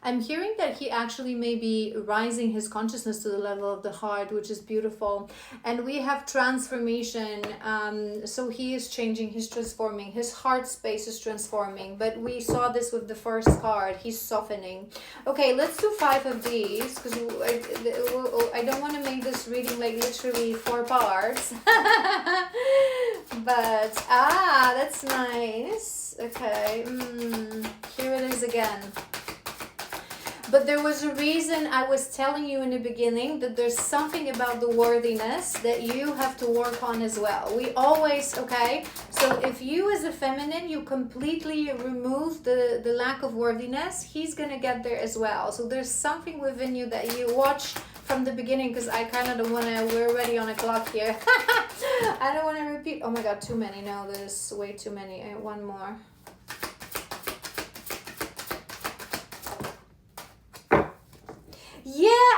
I'm hearing that he actually may be rising his consciousness to the level of the heart, which is beautiful. And we have transformation. So he is changing, he's transforming. His heart space is transforming. But we saw this with the first card. He's softening. Okay, let's do 5 of these, because I don't want to make this reading like literally 4 parts. But, that's nice. Okay, here it is again. But there was a reason I was telling you in the beginning that there's something about the worthiness that you have to work on as well. We always, okay? So if you as a feminine, you completely remove the lack of worthiness, he's going to get there as well. So there's something within you that you watch from the beginning, because I kind of don't want to, we're already on a clock here. I don't want to repeat. Oh my God, too many. No, there's way too many. One more. Yeah,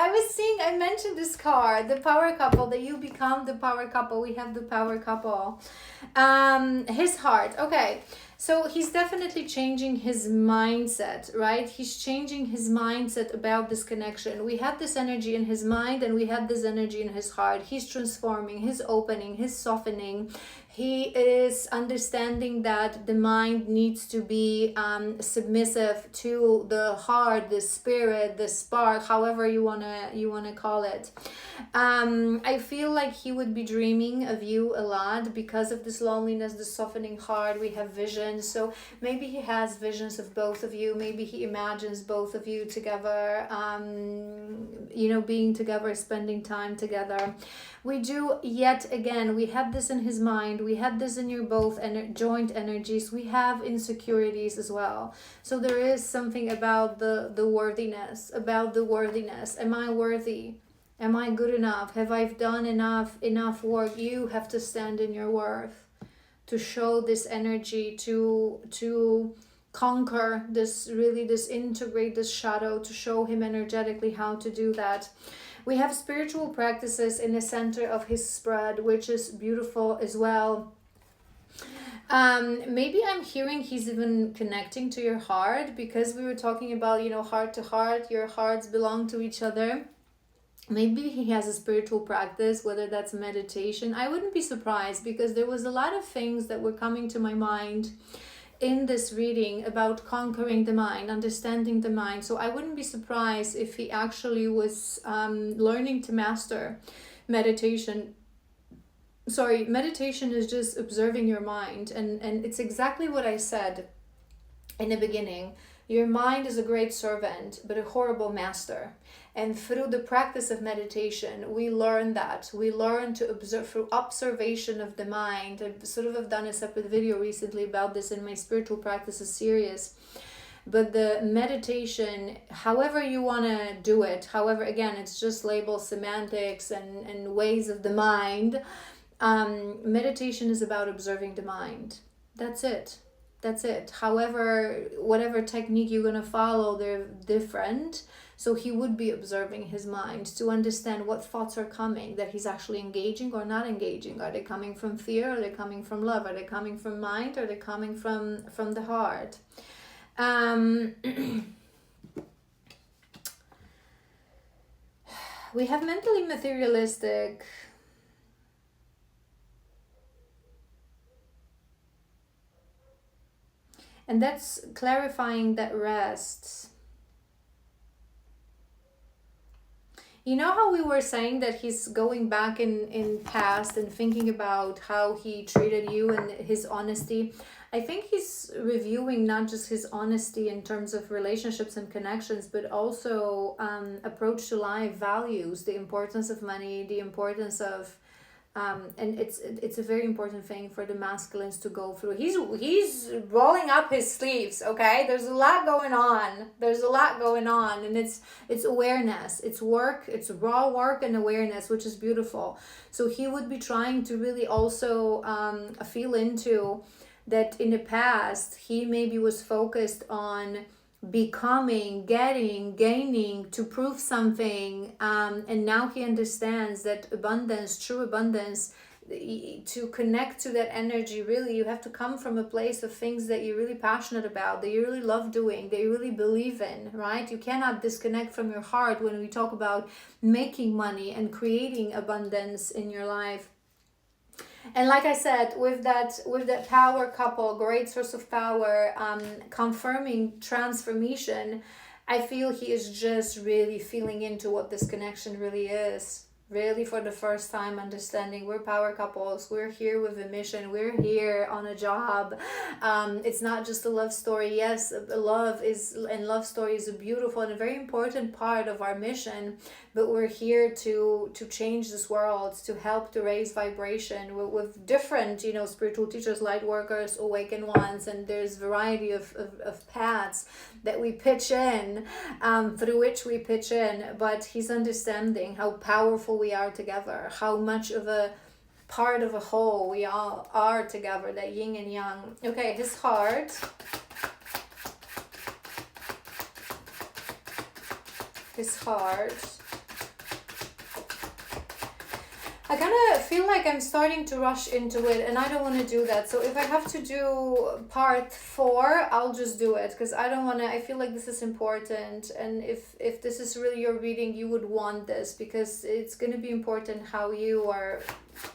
I was seeing, I mentioned this card, the power couple, that you become the power couple. We have the power couple. His heart. Okay. So he's definitely changing his mindset, right? He's changing his mindset about this connection. We had this energy in his mind and we had this energy in his heart. He's transforming, he's opening, he's softening. He is understanding that the mind needs to be submissive to the heart, the spirit, the spark, however you wanna call it. I feel like he would be dreaming of you a lot because of this loneliness, the softening heart. We have visions, so maybe he has visions of both of you. Maybe he imagines both of you together, being together, spending time together. We do, yet again, we had this in his mind, we had this in your both joint energies, we have insecurities as well. So there is something about the worthiness, Am I worthy? Am I good enough? Have I done enough work? You have to stand in your worth to show this energy, to conquer this, really this, integrate this shadow, to show him energetically how to do that. We have spiritual practices in the center of his spread, which is beautiful as well. Maybe I'm hearing he's even connecting to your heart, because we were talking about, heart to heart, your hearts belong to each other. Maybe he has a spiritual practice, whether that's meditation. I wouldn't be surprised, because there was a lot of things that were coming to my mind in this reading about conquering the mind, understanding the mind. So I wouldn't be surprised if he actually was learning to master meditation. Sorry, meditation is just observing your mind, and it's exactly what I said in the beginning. Your mind is a great servant, but a horrible master. And through the practice of meditation, we learn that. We learn to observe through observation of the mind. I sort of have done a separate video recently about this in my spiritual practices series. But the meditation, however you want to do it, however, again, it's just label semantics and ways of the mind. Meditation is about observing the mind. That's it. However, whatever technique you're going to follow, they're different. So he would be observing his mind to understand what thoughts are coming, that he's actually engaging or not engaging. Are they coming from fear? Are they coming from love? Are they coming from mind? Or are they coming from the heart? We have mentally materialistic. And that's clarifying that rests. You know how we were saying that he's going back in past and thinking about how he treated you and his honesty? I think he's reviewing not just his honesty in terms of relationships and connections, but also approach to life, values, the importance of money, the importance of and it's a very important thing for the masculines to go through. He's rolling up his sleeves, okay? There's a lot going on, and it's awareness, it's work, it's raw work and awareness, which is beautiful. So he would be trying to really also feel into that. In the past, he maybe was focused on becoming, getting, gaining to prove something, and now he understands that abundance, true abundance, to connect to that energy, really you have to come from a place of things that you're really passionate about, that you really love doing, that you really believe in, right? You cannot disconnect from your heart when we talk about making money and creating abundance in your life. And like I said, with that power couple, great source of power, confirming transformation, I feel he is just really feeling into what this connection really is. Really, for the first time, understanding we're power couples, we're here with a mission, we're here on a job. It's not just a love story. Yes, love story is a beautiful and a very important part of our mission, but we're here to change this world, to help to raise vibration with different, spiritual teachers, light workers, awakened ones, and there's variety of paths that we pitch in, through which we pitch in. But he's understanding how powerful we are together, how much of a part of a whole we all are together, that yin and yang. Okay, his heart. I kind of feel like I'm starting to rush into it, and I don't want to do that. So if I have to do part 4, I'll just do it, because I don't want to. I feel like this is important, and if this is really your reading, you would want this, because it's going to be important how you are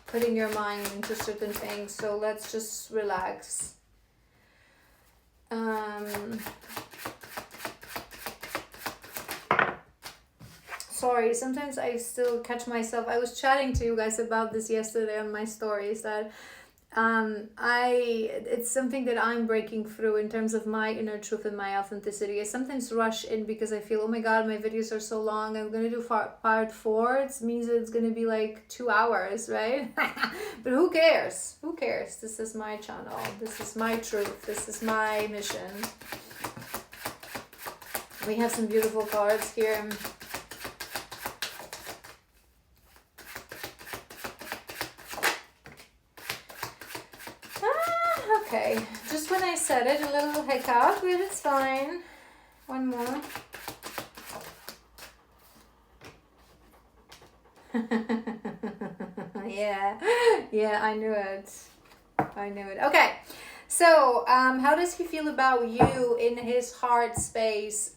putting your mind into certain things. So let's just relax. Sorry, sometimes I still catch myself. I was chatting to you guys about this yesterday on my stories, that it's something that I'm breaking through in terms of my inner truth and my authenticity. I sometimes rush in because I feel, oh my god, my videos are so long, I'm gonna do part 4. It means it's gonna be like 2 hours, right? But who cares? This is my channel, this is my truth, this is my mission. We have some beautiful cards here. Okay, just when I said it, a little hiccup, but it's fine. One more. Yeah, I knew it. Okay, so how does he feel about you in his heart space?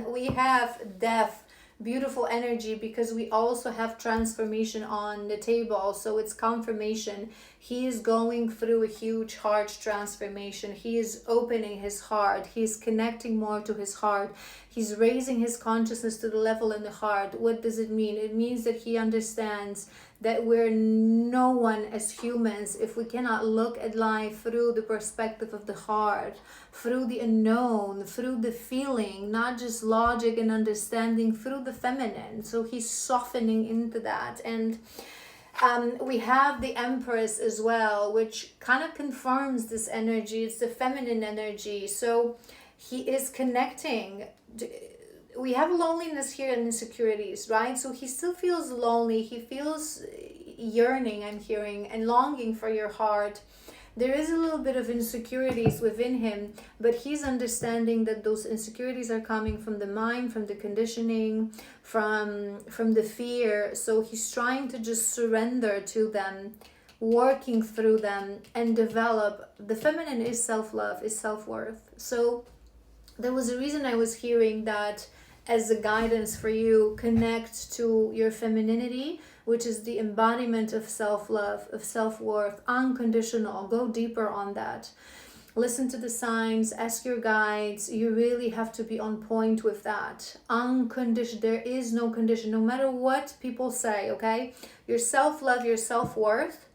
We have death, beautiful energy, because we also have transformation on the table. So it's confirmation. He is going through a huge heart transformation. He is opening his heart. He's connecting more to his heart. He's raising his consciousness to the level in the heart. What does it mean? It means that he understands that we're no one as humans if we cannot look at life through the perspective of the heart, through the unknown, through the feeling, not just logic and understanding, through the feminine. So he's softening into that. And we have the Empress as well, which kind of confirms this energy. It's the feminine energy. So he is connecting. We have loneliness here and insecurities, right? So he still feels lonely. He feels yearning, I'm hearing, and longing for your heart. There is a little bit of insecurities within him, but he's understanding that those insecurities are coming from the mind, from the conditioning, from the fear. So he's trying to just surrender to them, working through them, and develop. The feminine is self-love, is self-worth. So there was a reason I was hearing that as a guidance for you. Connect to your femininity, which is the embodiment of self-love, of self-worth, unconditional. Go deeper on that. Listen to the signs, ask your guides. You really have to be on point with that. Unconditional. There is no condition, no matter what people say, okay? Your self-love, your self-worth,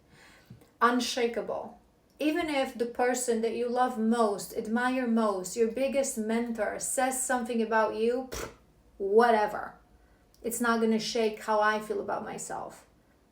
unshakable. Even if the person that you love most, admire most, your biggest mentor says something about you, whatever. It's not going to shake how I feel about myself,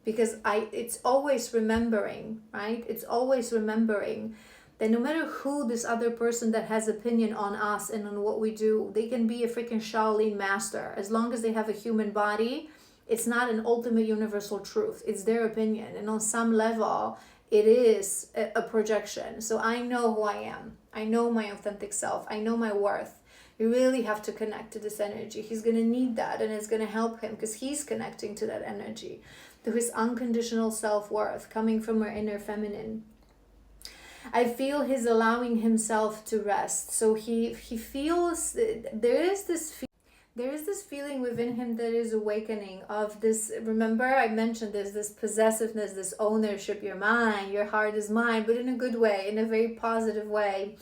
because it's always remembering, right? It's always remembering that no matter who this other person that has opinion on us and on what we do, they can be a freaking Shaolin master. As long as they have a human body, it's not an ultimate universal truth. It's their opinion. And on some level, it is a projection. So I know who I am. I know my authentic self. I know my worth. You really have to connect to this energy. He's going to need that, and it's going to help him because he's connecting to that energy, to his unconditional self-worth coming from our inner feminine. I feel he's allowing himself to rest. So he feels there is this feeling within him that is awakening of this. Remember, I mentioned this possessiveness, this ownership. You're mine, your heart is mine, but in a good way, in a very positive way.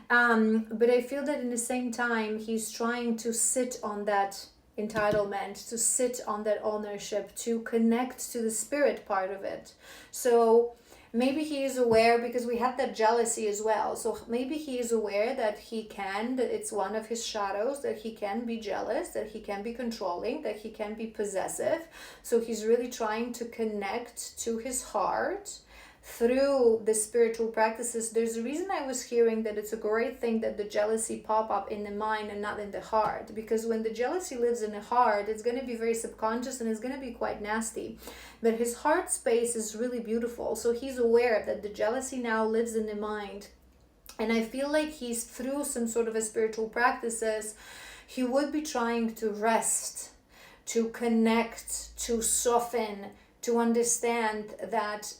But I feel that in the same time, he's trying to sit on that entitlement, to sit on that ownership, to connect to the spirit part of it. So maybe he is aware, because we had that jealousy as well. So maybe he is aware that that it's one of his shadows, that he can be jealous, that he can be controlling, that he can be possessive. So he's really trying to connect to his heart through the spiritual practices. There's a reason I was hearing that it's a great thing that the jealousy pop up in the mind and not in the heart, because when the jealousy lives in the heart, it's going to be very subconscious and it's going to be quite nasty. But his heart space is really beautiful, so he's aware that the jealousy now lives in the mind. And I feel like he's, through some sort of a spiritual practices, he would be trying to rest, to connect, to soften, to understand that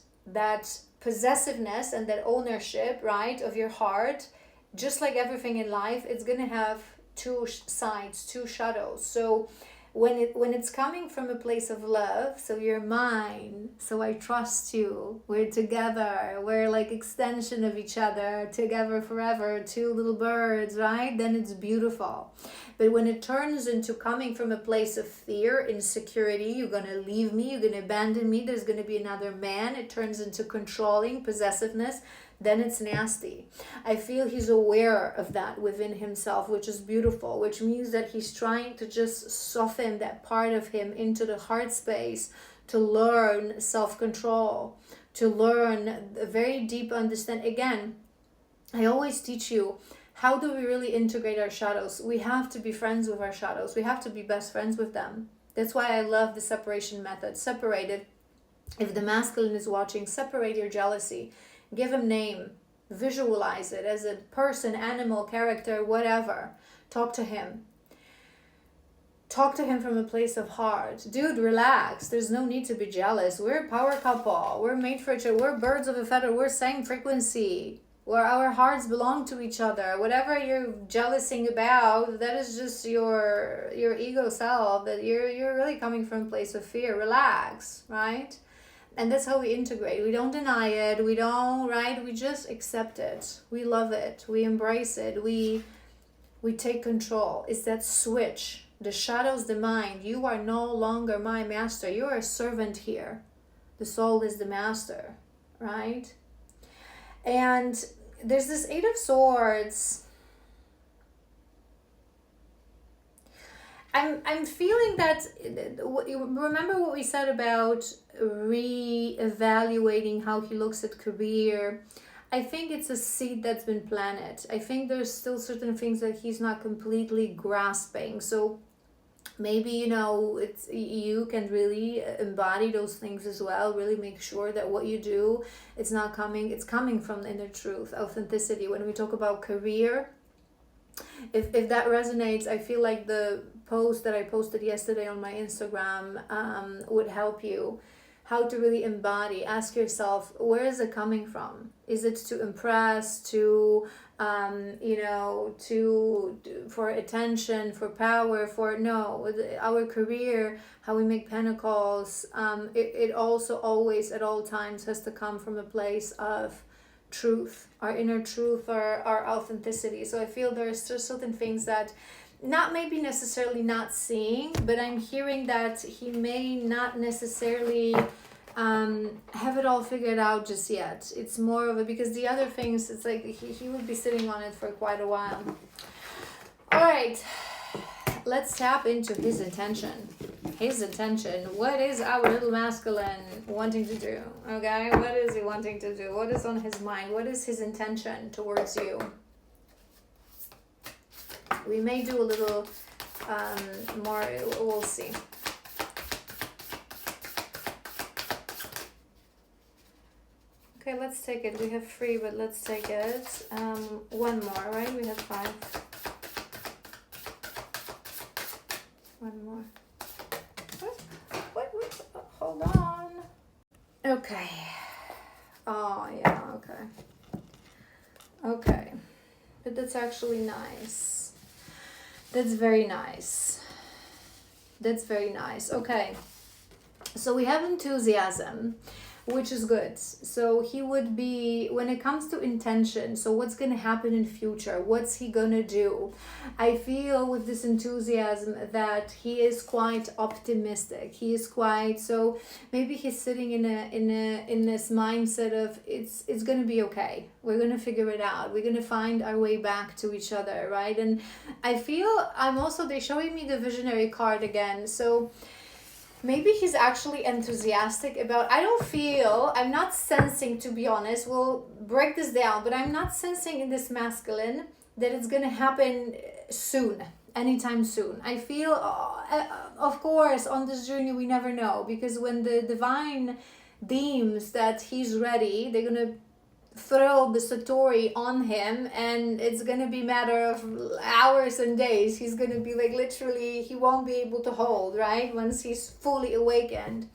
possessiveness and that ownership, right, of your heart, just like everything in life, it's going to have two sides, two shadows. So when it's coming from a place of love, so you're mine, so I trust you, we're together, we're like extension of each other, together forever, two little birds, right? Then it's beautiful. But when it turns into coming from a place of fear, insecurity, you're going to leave me, you're going to abandon me, there's going to be another man, it turns into controlling, possessiveness, then it's nasty. I feel he's aware of that within himself, which is beautiful, which means that he's trying to just soften that part of him into the heart space, to learn self-control, to learn a very deep understanding. Again, I always teach you, how do we really integrate our shadows? We have to be friends with our shadows. We have to be best friends with them. That's why I love the separation method. Separate it. If the masculine is watching, separate your jealousy. Give him name. Visualize it as a person, animal, character, whatever. Talk to him. Talk to him from a place of heart. Dude, relax. There's no need to be jealous. We're a power couple. We're made for each other. We're birds of a feather. We're same frequency. Where our hearts belong to each other. Whatever you're jealousing about, that is just your ego self. That you're really coming from a place of fear. Relax, right? And that's how we integrate. We don't deny it. We don't, right? We just accept it. We love it. We embrace it. We take control. It's that switch. The shadows, the mind. You are no longer my master. You are a servant here. The soul is the master, right? And there's this Eight of Swords. I'm feeling that, remember what we said about re-evaluating how he looks at career. I think it's a seed that's been planted. I think there's still certain things that he's not completely grasping. So maybe, you can really embody those things as well. Really make sure that what you do, it's coming from inner truth, authenticity. When we talk about career, if that resonates, I feel like the post that I posted yesterday on my Instagram would help you. How to really embody. Ask yourself, where is it coming from? Is it to impress, for attention, for power, our career, how we make pentacles. It also always, at all times, has to come from a place of truth, our inner truth, our authenticity. So I feel there's just certain things that maybe necessarily not seeing, but I'm hearing that he may not necessarily have it all figured out just yet. It's more of because the other things, it's like he would be sitting on it for quite a while. All right, let's tap into his intention. What is our little masculine wanting to do? Okay, what is he wanting to do? What is on his mind? What is his intention towards you? We may do a little more, we'll see. Okay, let's take it. We have 3, but let's take it. One more, right? We have 5. One more. What? Hold on. Okay. Oh, yeah, okay. Okay. But that's actually nice. That's very nice. That's very nice. Okay. So we have enthusiasm, which is good. So he would be, when it comes to intention, so what's going to happen in future, what's he going to do, I feel with this enthusiasm that he is quite optimistic. He is quite, so maybe he's sitting in this mindset of it's going to be okay, we're going to figure it out, we're going to find our way back to each other, right? And I feel they're showing me the visionary card again, so maybe he's actually enthusiastic about, I'm not sensing, to be honest, we'll break this down, but I'm not sensing in this masculine that it's going to happen soon, anytime soon. I feel, of course, on this journey we never know, because when the divine deems that he's ready, they're going to throw the Satori on him, and it's gonna be matter of hours and days. He's gonna be like, literally, he won't be able to hold, right, once he's fully awakened.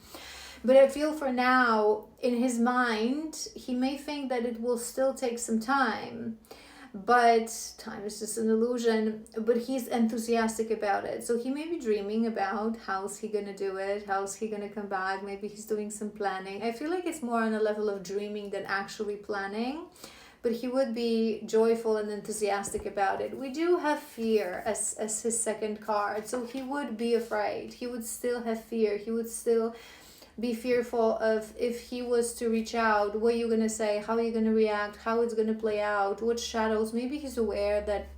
But I feel for now, in his mind, he may think that it will still take some time, but time is just an illusion. But he's enthusiastic about it, so he may be dreaming about how's he gonna do it, how's he gonna come back. Maybe he's doing some planning. I feel like it's more on a level of dreaming than actually planning, but he would be joyful and enthusiastic about it. We do have fear as his second card, so he would be afraid, he would still have fear, he would still be fearful of, if he was to reach out, what are you going to say, how are you going to react, how it's going to play out, what shadows. Maybe he's aware that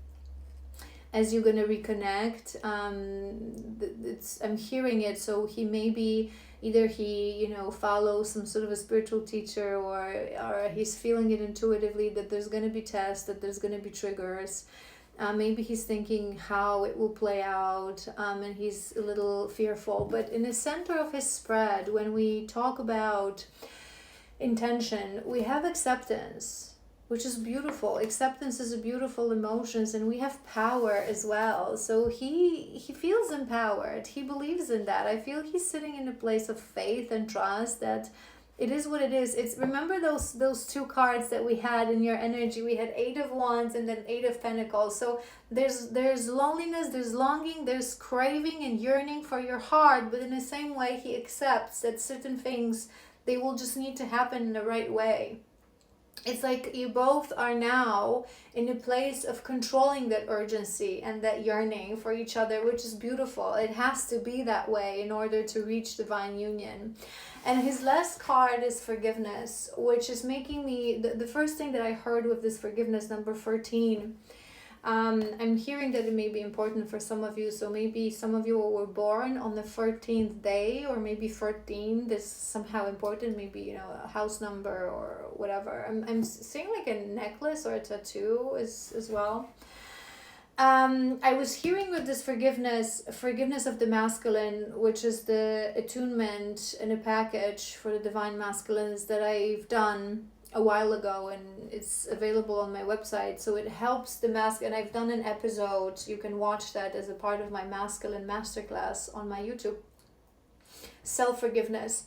as you're going to reconnect, I'm hearing it, so he may be, either he follows some sort of a spiritual teacher, or he's feeling it intuitively that there's going to be tests, that there's going to be triggers. Maybe he's thinking how it will play out, and he's a little fearful. But in the center of his spread, when we talk about intention, we have acceptance, which is beautiful. Acceptance is a beautiful emotion, and we have power as well. So he feels empowered. He believes in that. I feel he's sitting in a place of faith and trust that it is what it is. It's, remember those two cards that we had in your energy. We had 8 of Wands and then 8 of Pentacles. So there's loneliness, there's longing, there's craving and yearning for your heart. But in the same way, he accepts that certain things, they will just need to happen in the right way. It's like you both are now in a place of controlling that urgency and that yearning for each other, which is beautiful. It has to be that way in order to reach divine union. And his last card is forgiveness, which is making me, the first thing that I heard with this forgiveness, number 13, I'm hearing that it may be important for some of you. So maybe some of you were born on the 13th day, or maybe 13, this is somehow important, maybe a house number or whatever. I'm seeing like a necklace or a tattoo as well. I was hearing with this forgiveness of the masculine, which is the attunement in a package for the divine masculines that I've done a while ago, and it's available on my website. So it helps the and I've done an episode, you can watch that as a part of my masculine masterclass on my YouTube. Self-forgiveness.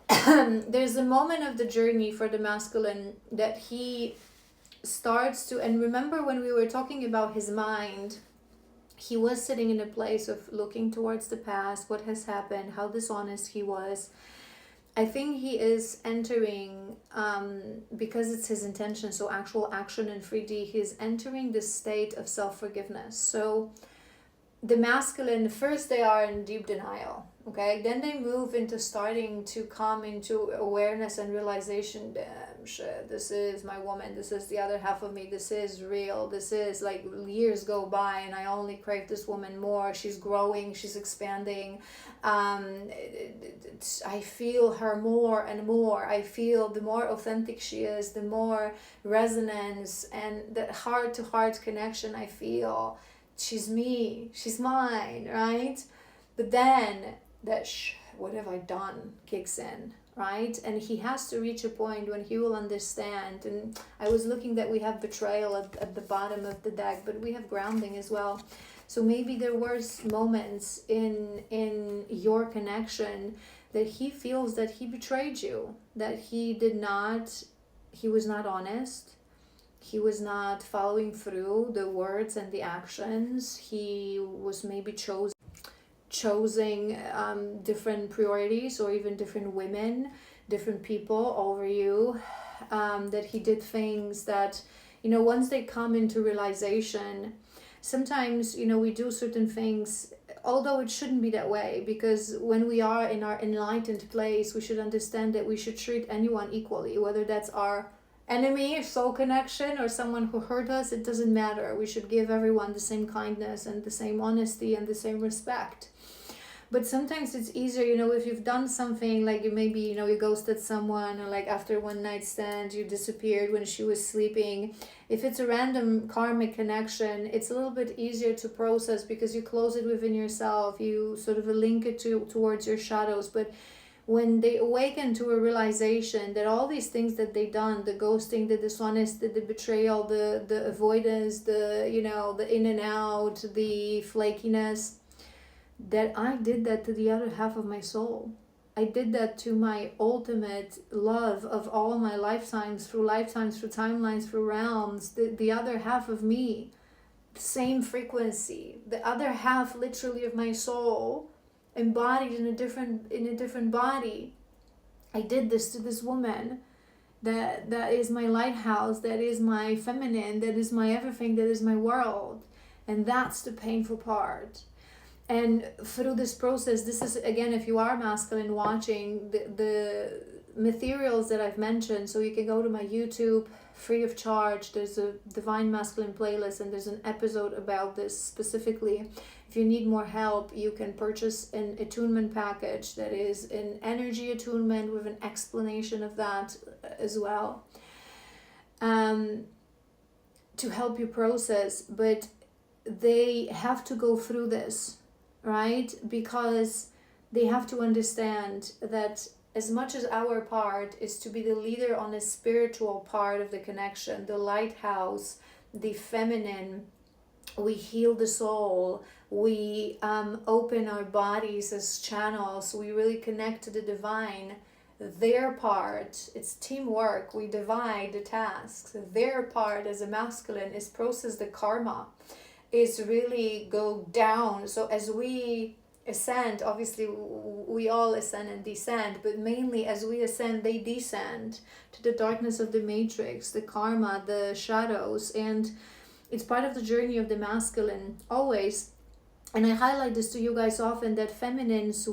There's a moment of the journey for the masculine that he starts to, and remember when we were talking about his mind, he was sitting in a place of looking towards the past, what has happened, how dishonest he was. I think he is entering, because it's his intention, so actual action in 3D, he's entering this state of self-forgiveness. So the masculine, first they are in deep denial, okay? Then they move into starting to come into awareness and realization, damn shit, this is my woman, this is the other half of me, this is real, this is like, years go by and I only crave this woman more, she's growing, she's expanding, I feel her more and more, I feel the more authentic she is, the more resonance and the heart-to-heart connection I feel. She's me, she's mine, right? But then that what have I done kicks in, right? And he has to reach a point when he will understand. And I was looking that we have betrayal at the bottom of the deck, but we have grounding as well. So maybe there were moments in your connection that he feels that he betrayed you, that he was not honest, he was not following through the words and the actions. He was maybe choosing different priorities, or even different women, different people over you. That he did things that, once they come into realization, sometimes, we do certain things, although it shouldn't be that way, because when we are in our enlightened place, we should understand that we should treat anyone equally, whether that's our enemy, soul connection, or someone who hurt us. It doesn't matter. We should give everyone the same kindness and the same honesty and the same respect. But sometimes it's easier, if you've done something, like you ghosted someone, or like after one night stand, you disappeared when she was sleeping. If it's a random karmic connection, it's a little bit easier to process, because you close it within yourself, you sort of link it towards your shadows. But when they awaken to a realization that all these things that they done, the ghosting, the dishonesty, the betrayal, the avoidance, the in and out, the flakiness, that I did that to the other half of my soul. I did that to my ultimate love of all my lifetimes, through timelines, through realms, the other half of me, the same frequency, the other half literally of my soul, embodied in a different body. I did this to this woman that is my lighthouse, that is my feminine, that is my everything, that is my world. And that's the painful part. And through this process, this is, again, if you are masculine watching, the materials that I've mentioned, so you can go to my YouTube free of charge. There's a Divine Masculine playlist, and there's an episode about this specifically. If you need more help, you can purchase an attunement package that is an energy attunement with an explanation of that as well, to help you process. But they have to go through this, right? Because they have to understand that as much as our part is to be the leader on a spiritual part of the connection, the lighthouse, the feminine, we heal the soul, we open our bodies as channels, we really connect to the divine. Their part, it's teamwork, we divide the tasks. Their part as a masculine is process the karma, is really go down. So as we ascend, obviously we all ascend and descend, but mainly as we ascend, they descend to the darkness of the matrix, the karma, the shadows. And it's part of the journey of the masculine always. And I highlight this to you guys often, that feminines,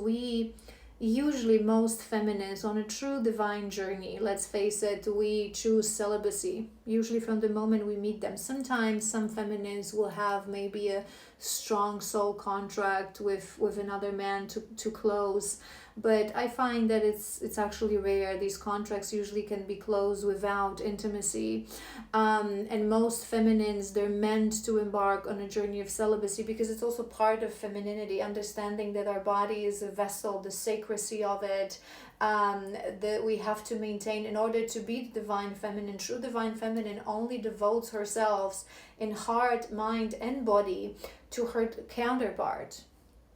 usually most feminines on a true divine journey, let's face it, we choose celibacy, usually from the moment we meet them. Sometimes some feminines will have maybe a strong soul contract with another man to close, but I find that it's actually rare. These contracts usually can be closed without intimacy, and most feminines, they're meant to embark on a journey of celibacy, because it's also part of femininity, understanding that our body is a vessel, the sacredcy of it, that we have to maintain in order to be divine feminine. True divine feminine only devotes herself in heart, mind, and body to her counterpart,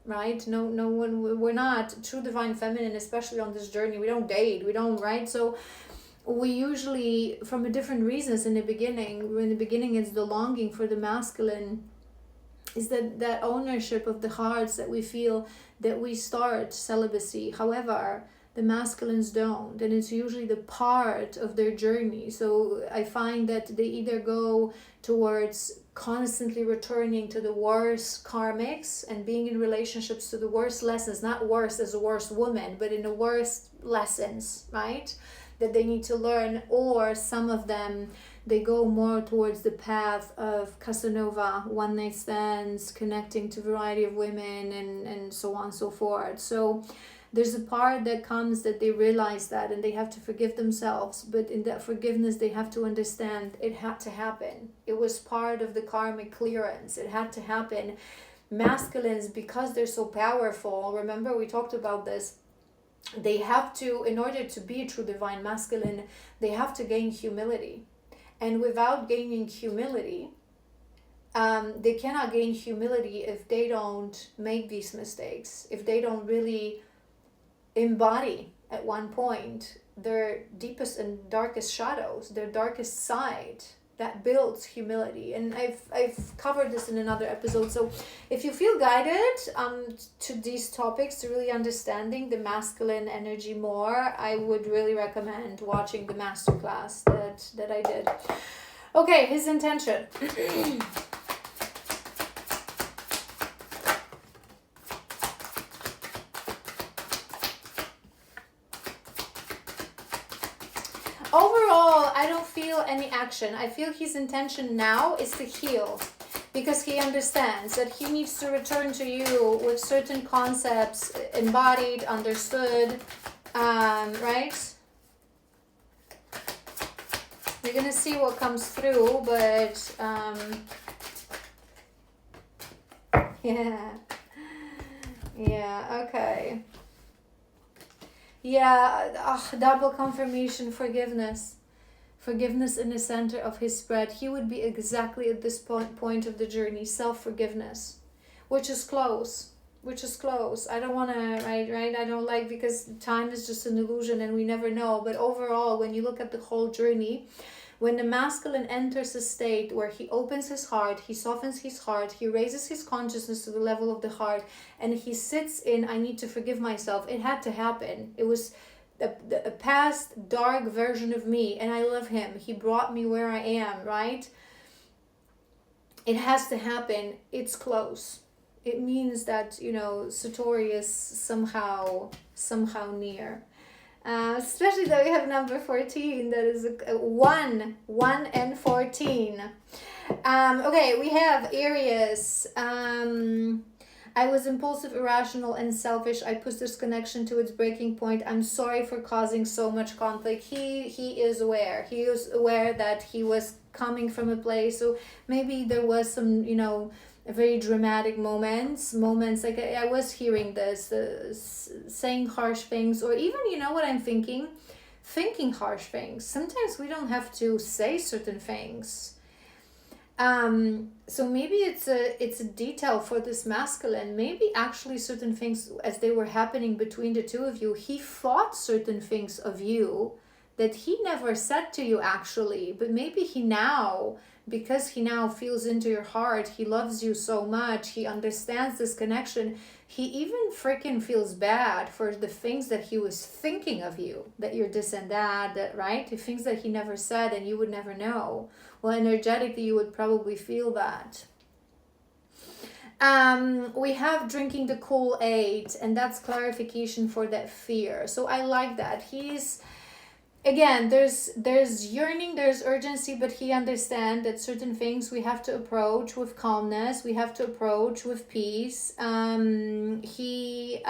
right? No one, we're not true divine feminine, especially on this journey. We don't date, we don't, right? So we usually, from a different reasons in the beginning, it's the longing for the masculine, is that ownership of the hearts, that we feel that we start celibacy. However, the masculines don't, and it's usually the part of their journey. So I find that they either go towards constantly returning to the worst karmics and being in relationships to the worst lessons, not worse as a worst woman, but in the worst lessons, right, that they need to learn. Or some of them, they go more towards the path of Casanova, one night stands, connecting to a variety of women, and so on and so forth. So there's a part that comes that they realize that, and they have to forgive themselves. But in that forgiveness, they have to understand it had to happen. It was part of the karmic clearance. It had to happen. Masculines, because they're so powerful, remember we talked about this, they have to, in order to be a true divine masculine, they have to gain humility. And without gaining humility, they cannot gain humility if they don't make these mistakes, if they don't really embody at one point their deepest and darkest shadows, their darkest side that builds humility. And I've covered this in another episode. So if you feel guided to these topics, to really understanding the masculine energy more, I would really recommend watching the masterclass that I did. Okay, his intention. Overall, I don't feel any action. I feel his intention now is to heal, because he understands that he needs to return to you with certain concepts embodied, understood, right? You're gonna see what comes through, but yeah, okay. Yeah, double confirmation, forgiveness. Forgiveness in the center of his spread. He would be exactly at this point of the journey, self-forgiveness, which is close. I don't want to, right? I don't like, because time is just an illusion and we never know. But overall, when you look at the whole journey, when the masculine enters a state where he opens his heart, he softens his heart, he raises his consciousness to the level of the heart, and he sits in, I need to forgive myself. It had to happen. It was a past dark version of me, and I love him. He brought me where I am, right? It has to happen. It's close. It means that, Satori is somehow near. Especially that we have number 14, that is a 1 and 14. Okay, we have Aries. I was impulsive, irrational, and selfish. I pushed this connection to its breaking point. I'm sorry for causing so much conflict. He is aware. He is aware that he was coming from a place. So maybe there was some, very dramatic moments like I was hearing this, saying harsh things, or even, what I'm thinking harsh things. Sometimes we don't have to say certain things. So maybe it's a detail for this masculine. Maybe actually certain things, as they were happening between the two of you, he thought certain things of you that he never said to you actually, but maybe he now, because he now feels into your heart, he loves you so much, he understands this connection, he even freaking feels bad for the things that he was thinking of you, that you're this and that, right? The things that he never said and you would never know. Well, energetically, you would probably feel that. We have drinking the Kool-Aid, and that's clarification for that fear. So I like that. Again, there's yearning, there's urgency, but he understands that certain things we have to approach with calmness, we have to approach with peace. He's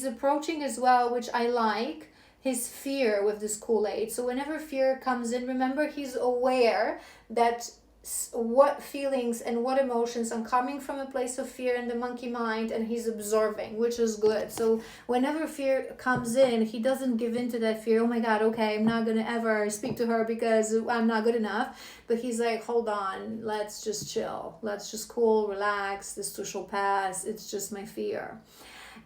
approaching as well, which I like, his fear with this Kool-Aid. So whenever fear comes in, remember, he's aware that what feelings and what emotions are coming from a place of fear in the monkey mind, and he's observing, which is good. So whenever fear comes in, he doesn't give in to that fear. Oh my god, okay, I'm not gonna ever speak to her because I'm not good enough. But he's like, hold on, let's just chill, let's just cool, relax, this too shall pass, it's just my fear.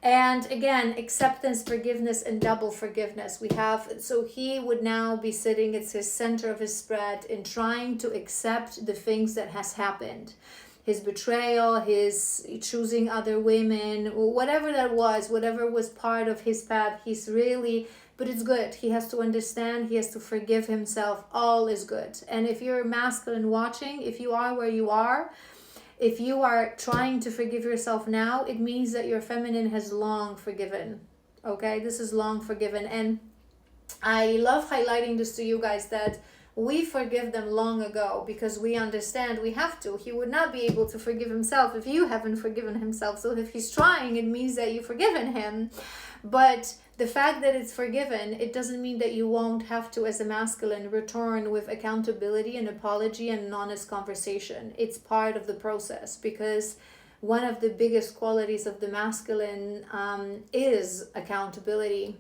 And again, acceptance, forgiveness, and double forgiveness. So he would now be sitting, it's his center of his spread, in trying to accept the things that has happened. His betrayal, his choosing other women, whatever that was, whatever was part of his path, but it's good. He has to understand, he has to forgive himself. All is good. And if you're masculine watching, if you are where you are, if you are trying to forgive yourself now, it means that your feminine has long forgiven. Okay, this is long forgiven. And I love highlighting this to you guys, that we forgive them long ago, because we understand we have to. He would not be able to forgive himself if you haven't forgiven himself. So if he's trying, it means that you've forgiven him. But the fact that it's forgiven, it doesn't mean that you won't have to, as a masculine, return with accountability and apology and an honest conversation. It's part of the process, because one of the biggest qualities of the masculine is accountability.